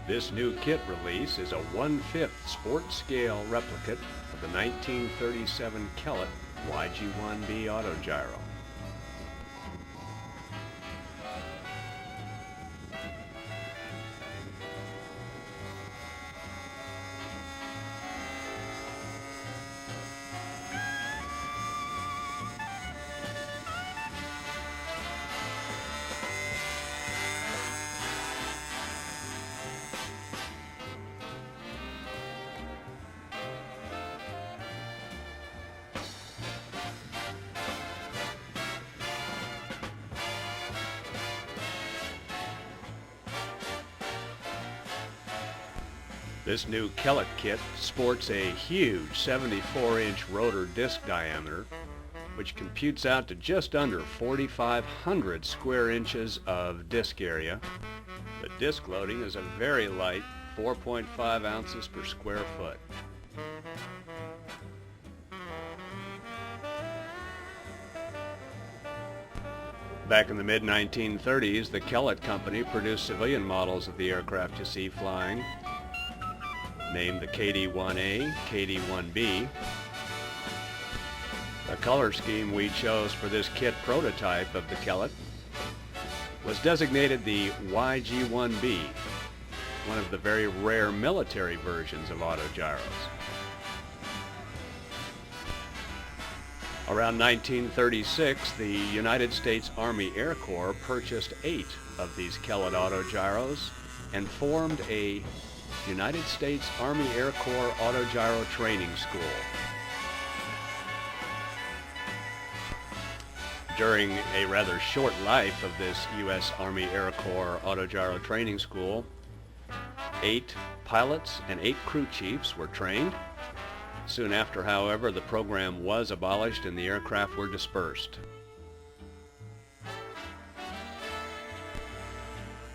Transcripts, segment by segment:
This new kit release is a 1/5 sport scale replicate of the 1937 Kellett YG1B Autogyro. This new Kellett kit sports a huge 74-inch rotor disc diameter, which computes out to just under 4,500 square inches of disc area. The disc loading is a very light 4.5 ounces per square foot. Back in the mid-1930s, the Kellett Company produced civilian models of the aircraft you see flying, named the KD-1A, KD-1B. The color scheme we chose for this kit prototype of the Kellett was designated the YG-1B, one of the very rare military versions of autogyros. Around 1936, the United States Army Air Corps purchased 8 of these Kellett autogyros and formed a United States Army Air Corps Autogyro Training School. During a rather short life of this U.S. Army Air Corps Autogyro Training School, 8 pilots and 8 crew chiefs were trained. Soon after, however, the program was abolished and the aircraft were dispersed.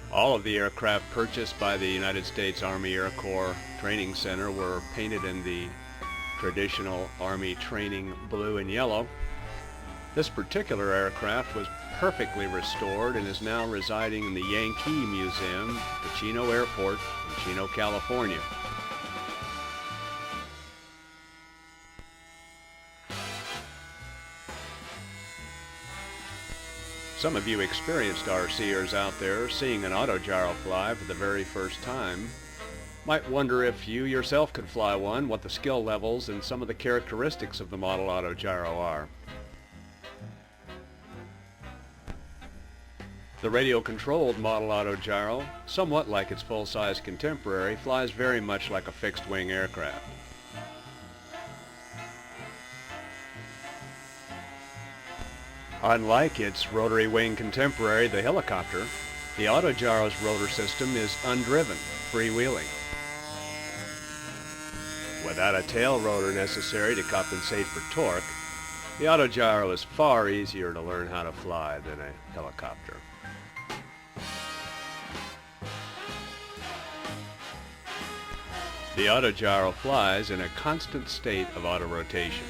All of the aircraft purchased by the United States Army Air Corps Training Center were painted in the traditional Army training blue and yellow. This particular aircraft was perfectly restored and is now residing in the Yankee Museum at Chino Airport in Chino, California. Some of you experienced RCers out there seeing an autogyro fly for the very first time might wonder if you yourself could fly one, what the skill levels and some of the characteristics of the model autogyro are. The radio-controlled model autogyro, somewhat like its full-size contemporary, flies very much like a fixed-wing aircraft. Unlike its rotary wing contemporary, the helicopter, the autogyro's rotor system is undriven, freewheeling. Without a tail rotor necessary to compensate for torque, the autogyro is far easier to learn how to fly than a helicopter. The autogyro flies in a constant state of autorotation.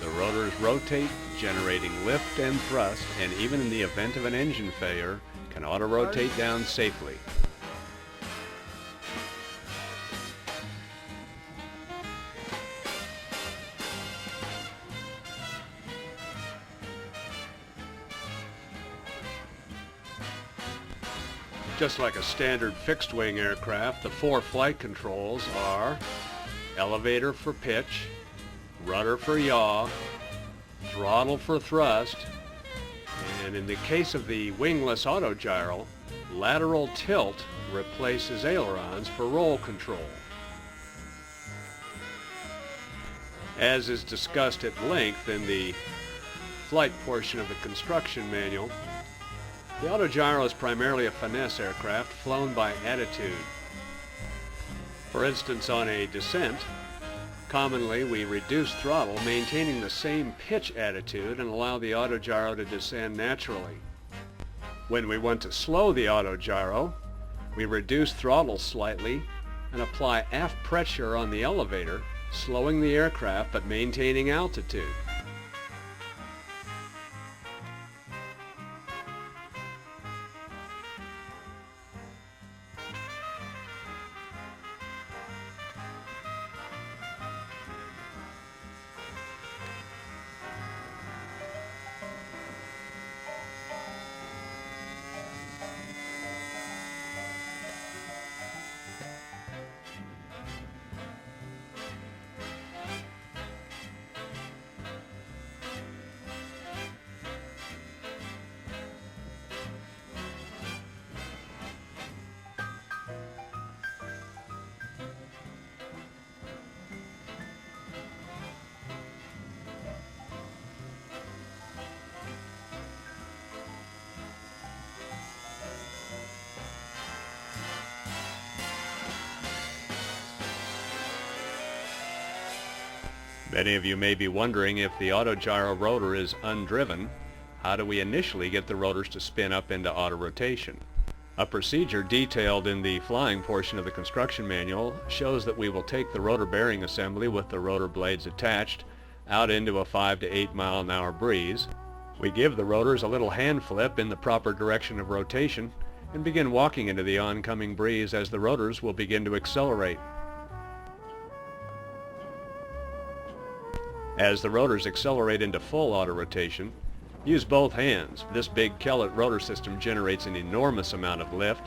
The rotors rotate, generating lift and thrust, and even in the event of an engine failure, can auto-rotate down safely. Just like a standard fixed-wing aircraft, the 4 flight controls are elevator for pitch, rudder for yaw, throttle for thrust, and in the case of the wingless autogyro, lateral tilt replaces ailerons for roll control. As is discussed at length in the flight portion of the construction manual, The Autogyro is primarily a finesse aircraft flown by attitude. For instance, on a descent, commonly we reduce throttle, maintaining the same pitch attitude, and allow the Autogyro to descend naturally. When we want to slow the Autogyro, we reduce throttle slightly and apply aft pressure on the elevator, slowing the aircraft but maintaining altitude. Many of you may be wondering, if the Autogyro rotor is undriven, how do we initially get the rotors to spin up into auto rotation? A procedure detailed in the flying portion of the construction manual shows that we will take the rotor bearing assembly with the rotor blades attached out into a 5 to 8 mile an hour breeze. We give the rotors a little hand flip in the proper direction of rotation and begin walking into the oncoming breeze as the rotors will begin to accelerate. As the rotors accelerate into full auto rotation, use both hands. This big Kellett rotor system generates an enormous amount of lift.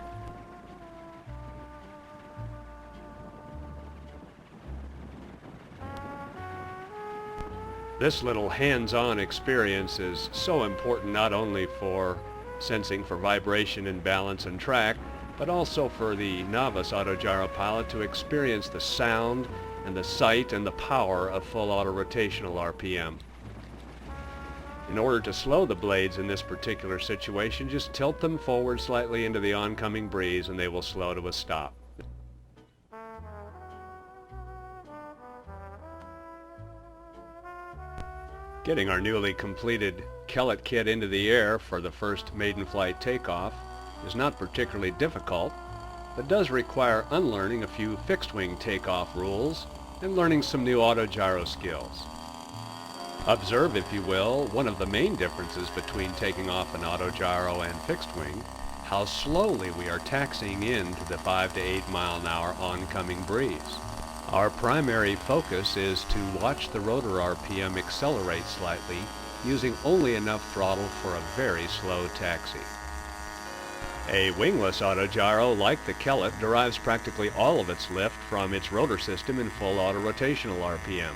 This little hands-on experience is so important, not only for sensing for vibration and balance and track, but also for the novice Autogyro pilot to experience the sound and the sight and the power of full auto rotational RPM. In order to slow the blades in this particular situation, just tilt them forward slightly into the oncoming breeze and they will slow to a stop. Getting our newly completed Kellett kit into the air for the first maiden flight takeoff is not particularly difficult, but does require unlearning a few fixed-wing takeoff rules and learning some new Autogyro skills. Observe, if you will, one of the main differences between taking off an Autogyro and fixed-wing, how slowly we are taxiing into the 5 to 8 mile an hour oncoming breeze. Our primary focus is to watch the rotor RPM accelerate slightly, using only enough throttle for a very slow taxi. A wingless Autogyro, like the Kellett, derives practically all of its lift from its rotor system in full auto rotational RPM.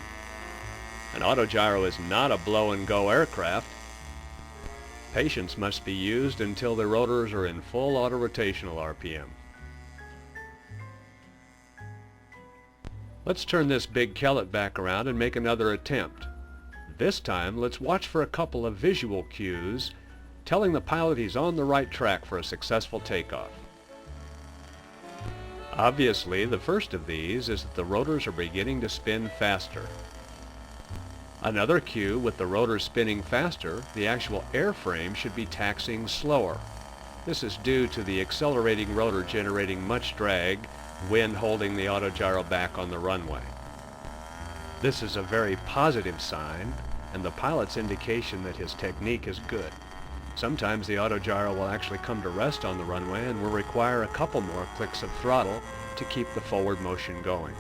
An Autogyro is not a blow-and-go aircraft. Patience must be used until the rotors are in full auto rotational RPM. Let's turn this big Kellett back around and make another attempt. This time, let's watch for a couple of visual cues telling the pilot he's on the right track for a successful takeoff. Obviously, the first of these is that the rotors are beginning to spin faster. Another cue, with the rotors spinning faster, the actual airframe should be taxiing slower. This is due to the accelerating rotor generating much drag, wind holding the Autogyro back on the runway. This is a very positive sign, and the pilot's indication that his technique is good. Sometimes the Autogyro will actually come to rest on the runway and will require a couple more clicks of throttle to keep the forward motion going.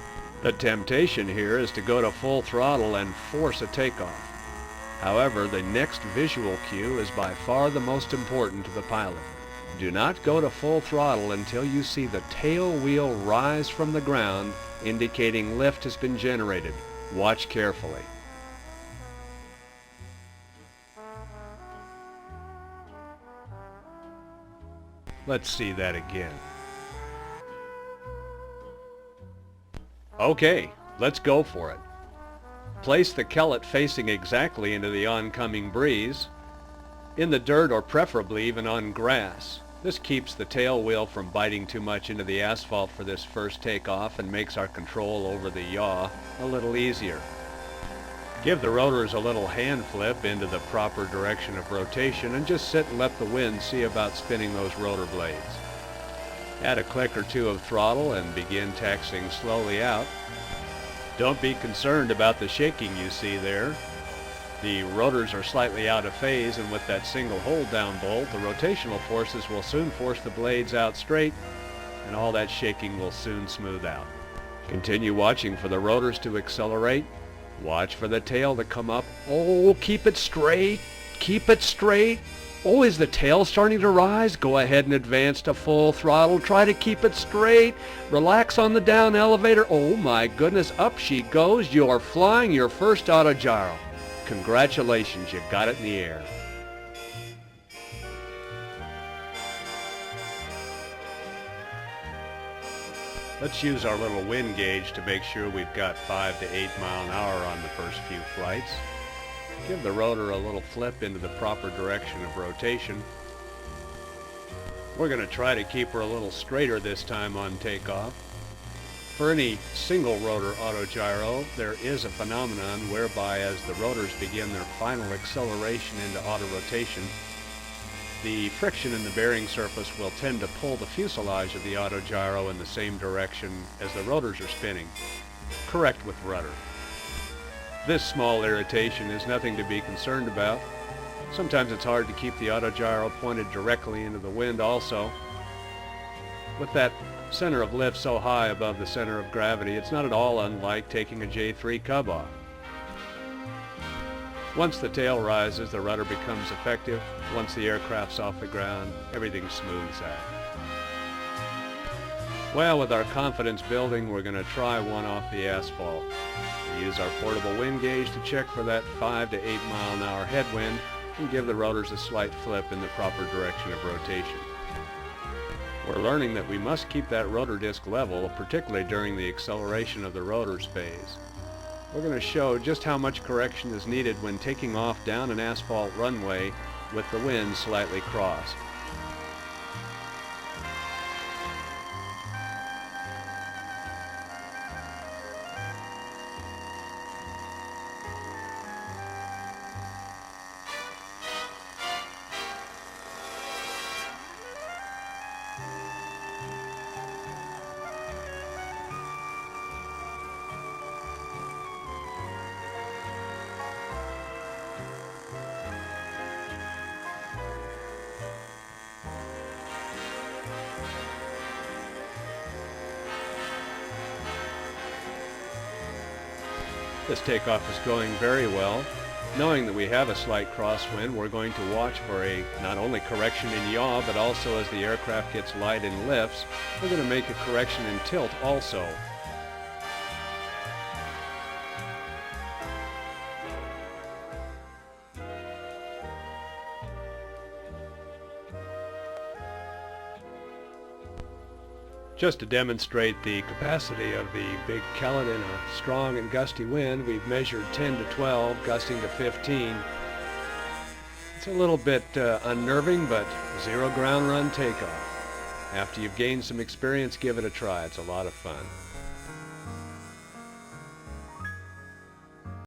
The temptation here is to go to full throttle and force a takeoff. However, the next visual cue is by far the most important to the pilot. Do not go to full throttle until you see the tail wheel rise from the ground, indicating lift has been generated. Watch carefully. Let's see that again. Okay, let's go for it. Place the Kellett facing exactly into the oncoming breeze. in the dirt or preferably even on grass. This keeps the tail wheel from biting too much into the asphalt for this first takeoff and makes our control over the yaw a little easier. Give the rotors a little hand flip into the proper direction of rotation and just sit and let the wind see about spinning those rotor blades. Add a click or two of throttle and begin taxiing slowly out. Don't be concerned about the shaking you see there. The rotors are slightly out of phase, and with that single hold down bolt, the rotational forces will soon force the blades out straight, and all that shaking will soon smooth out. Continue watching for the rotors to accelerate. Watch for the tail to come up. Oh, keep it straight. Keep it straight. Oh, is the tail starting to rise? Go ahead and advance to full throttle. Try to keep it straight. Relax on the down elevator. Oh my goodness, up she goes. You're flying your first Autogyro. Congratulations, you got it in the air. Let's use our little wind gauge to make sure we've got 5 to 8 mile an hour on the first few flights. Give the rotor a little flip into the proper direction of rotation. We're going to try to keep her a little straighter this time on takeoff. For any single rotor autogyro, there is a phenomenon whereby as the rotors begin their final acceleration into auto rotation, the friction in the bearing surface will tend to pull the fuselage of the autogyro in the same direction as the rotors are spinning. Correct with rudder. This small irritation is nothing to be concerned about. Sometimes it's hard to keep the autogyro pointed directly into the wind also. With that center of lift so high above the center of gravity, it's not at all unlike taking a J3 cub off. Once the tail rises, the rudder becomes effective. Once the aircraft's off the ground, everything smooths out. Well, with our confidence building, we're going to try one off the asphalt. We use our portable wind gauge to check for that 5 to 8 mile an hour headwind and give the rotors a slight flip in the proper direction of rotation. We're learning that we must keep that rotor disc level, particularly during the acceleration of the rotors phase. We're going to show just how much correction is needed when taking off down an asphalt runway with the wind slightly crossed. This takeoff is going very well. Knowing that we have a slight crosswind, we're going to watch for a not only correction in yaw, but also as the aircraft gets light and lifts, we're going to make a correction in tilt also. Just to demonstrate the capacity of the big Kellett in a strong and gusty wind, we've measured 10 to 12, gusting to 15. It's a little bit unnerving, but zero ground run takeoff. After you've gained some experience, give it a try. It's a lot of fun.